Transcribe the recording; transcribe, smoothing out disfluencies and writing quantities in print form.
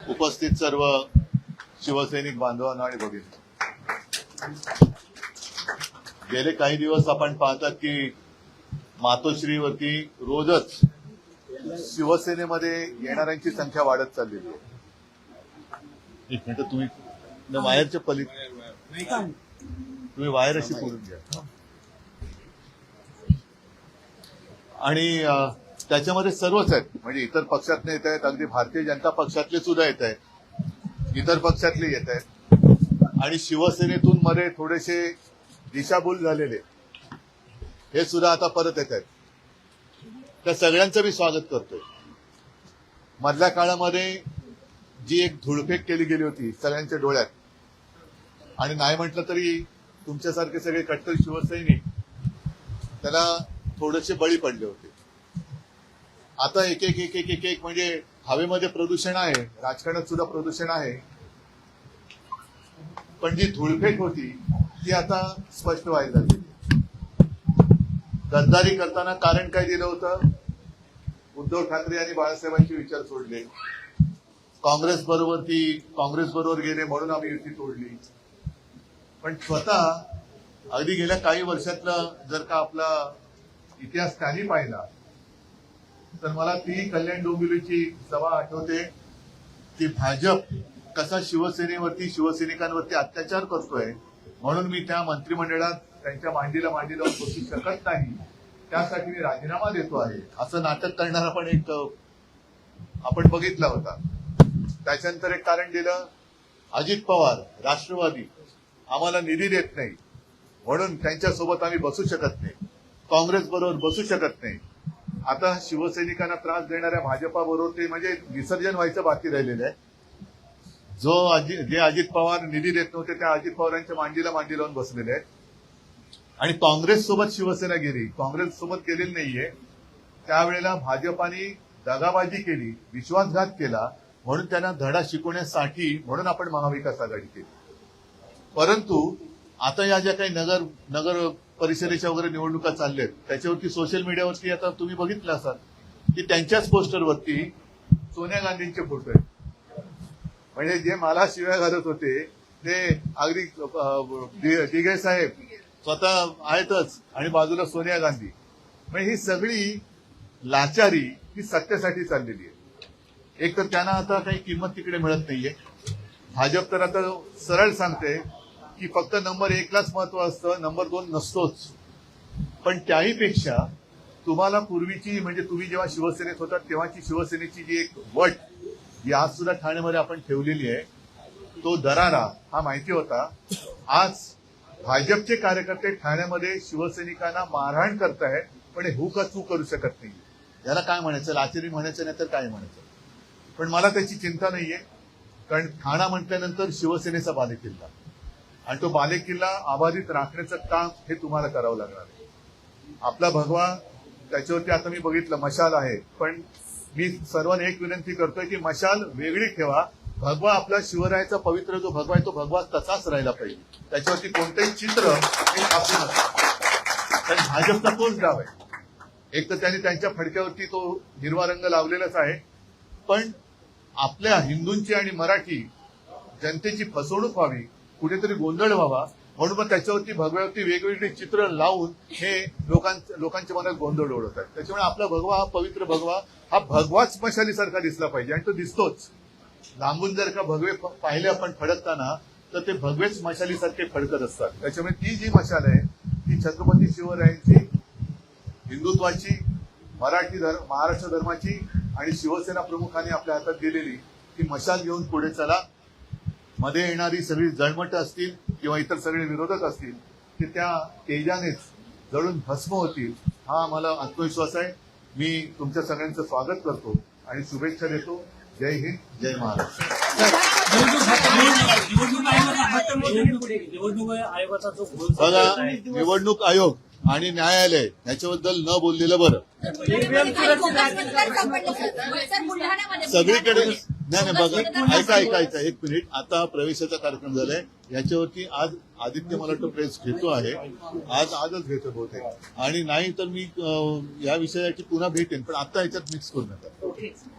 उपस्थित सर्व शिवसैनिक बांधवांना आणि भगिनी, गेले काही दिवस आपण पाहतात की मातोश्रीवरती रोजच शिवसेनेमध्ये येणाऱ्यांची संख्या वाढत चाललेली आहे. एक मिनिट, तुम्ही वायरच्या तुम्ही वायर अशी बोलून घ्या. आणि त्याच्यामध्ये सर्वच आहेत, म्हणजे इतर पक्षातले येत आहेत, अगदी भारतीय जनता पक्षातले सुद्धा येत आहेत, इतर पक्षातले येत आहेत, आणि शिवसेनेतून मध्ये थोडेसे दिशाभूल झालेले हे सुद्धा आता परत येत आहेत. त्या सगळ्यांचं मी स्वागत करतोय. मधल्या काळामध्ये जी एक धुळफेक केली गेली होती सगळ्यांच्या डोळ्यात, आणि नाही म्हटलं तरी तुमच्यासारखे सगळे कट्टर शिवसैनिक त्याला थोडेसे बळी पडले होते. आता एक एक एक एक एक एक म्हणजे हवेमध्ये प्रदूषण आहे, राजकारणात सुद्धा प्रदूषण आहे, पण जी धुळफेक होती ती आता स्पष्ट व्हायला लागली. गद्दारी करताना कारण काय दिलं होतं? उद्धव ठाकरे आणि बाळासाहेबांचे विचार सोडले, काँग्रेस बरोबर गेले म्हणून आम्ही युती तोडली. पण स्वतः अगदी गेल्या काही वर्षातलं जर का आपला इतिहास त्यांनी पाहिला तर मला ती कल्याण डोंबिवलीची सभा आठवते. ती भाजप कसा शिवसैनिकांवरती अत्याचार करतोय म्हणून मी त्या मंत्रिमंडळात त्यांच्या मांडीला लावून बसू शकत नाही, त्यासाठी मी राजीनामा देतो आहे असं नाटक करणारा पण एक आपण बघितला होता. त्याच्यानंतर एक कारण दिलं, अजित पवार राष्ट्रवादी आम्हाला निधी देत नाही म्हणून त्यांच्यासोबत आम्ही बसू शकत नाही, काँग्रेस बरोबर बसू शकत नाही. आता शिवसैनिकांना त्रास देणाऱ्या भाजपा बरोबर ते म्हणजे विसर्जन व्हायचं बाकी राहिलेलं आहे. जे अजित पवार निधी देत नव्हते त्या अजित पवारांच्या मांडी लावून बसलेले आहेत. आणि काँग्रेस सोबत शिवसेना गेली, काँग्रेस सोबत गेलेली नाहीये. त्यावेळेला भाजपाने दगाबाजी केली, विश्वासघात केला, म्हणून त्यांना धडा शिकवण्यासाठी म्हणून आपण महाविकास आघाडी केली. परंतु आता या ज्या काही नगर परिषदेच्या वगैरे निवडणुका चालल्यात त्याच्यावरती सोशल मीडियावरती आता तुम्ही बघितलं असाल की त्यांच्याच पोस्टरवरती सोनिया गांधींचे फोटो आहेत. म्हणजे जे मला शिव्या घालत होते ते अगदी दिघे साहेब स्वतः आहेतच आणि बाजूला सोनिया गांधी. म्हणजे ही सगळी लाचारी ही सत्तेसाठी चाललेली आहे. एक तर त्यांना आता काही किंमत तिकडे मिळत नाहीये. भाजप तर आता सरळ सांगते की फक्त नंबर 1लाच महत्व असतं, नंबर 2 नसतोच. पण त्याहीपेक्षा तुम्हाला पूर्वीची म्हणजे तुम्ही जेव्हा शिवसेनेत होतात तेव्हाची शिवसेनेची जी एक वट जी आज सुद्धा ठाण्यामध्ये आपण ठेवलेली आहे, तो दरारा हा माहिती होता. आज भाजपचे कार्यकर्ते ठाण्यामध्ये शिवसैनिकांना मारहाण करतायत, पण हे हुकचू करू शकत नाही. याला काय म्हणायचं? लाचेरी म्हणायचं नाही तर काय म्हणायचं? पण मला त्याची चिंता नाहीये, कारण ठाणा म्हटल्यानंतर शिवसेनेचा बालेकिल्ला, आणि तो बालेकिल्ला अबाधित राखण्याचं काम हे तुम्हाला करावं लागणार आहे. आपला भगवा त्याच्यावरती आता मी बघितलं मशाल आहे, पण मी सर्वांना एक विनंती करतोय की मशाल वेगळी ठेवा. भगवा आपला शिवरायाचा पवित्र जो भगवा आहे तो भगवा तसाच राहिला पाहिजे, त्याच्यावरती कोणतंही चित्र हे छापू नका. कारण भाजपचा तोच डाव आहे. एक तर त्यांनी त्यांच्या फडक्यावरती तो हिरवा रंग लावलेलाच आहे, पण आपल्या हिंदूंची आणि मराठी जनतेची फसवणूक व्हावी, कुठेतरी गोंधळ व्हावा म्हणून मग त्याच्यावरती भगव्यावरती वेगवेगळी चित्र लावून हे लोकांच्या मनात गोंधळ ओढवतात. त्याच्यामुळे आपला भगवा हा पवित्र भगवा हा भगवाच मशालीसारखा दिसला पाहिजे, आणि तो दिसतोच. लांबून जर का भगवे पाहिले आपण फडकताना तर ते भगवेच मशालीसारखे फडकत असतात. त्याच्यामुळे ती जी मशाल आहे ती छत्रपती शिवरायांची, हिंदुत्वाची, महाराष्ट्र धर्माची आणि शिवसेना प्रमुखांनी आपल्या हातात दिलेली ती मशाल घेऊन पुढे चला. मध्ये येणारी सगळी जळमट असतील किंवा इतर सगळे विरोधक असतील ते त्या तेजानेच जळून भस्म होतील, हा मला आत्मविश्वास आहे. मी तुमच्या सगळ्यांचं स्वागत करतो आणि शुभेच्छा देतो. जय हिंद, जय महाराष्ट्र. बघा, निवडणूक आयोग आणि न्यायालय याच्याबद्दल न बोललेलं बरं. सगळीकडे नाही बघा, ऐका एक मिनिट. आता प्रवेशाचा कार्यक्रम झालाय, याच्यावरती आज आदित्य मला तो प्रेस घेतो आहे, आजच घेतो बहुतेक, आणि नाही तर मी या विषयाची पुन्हा भेटेन, पण आता याच्यात मिक्स करू नका.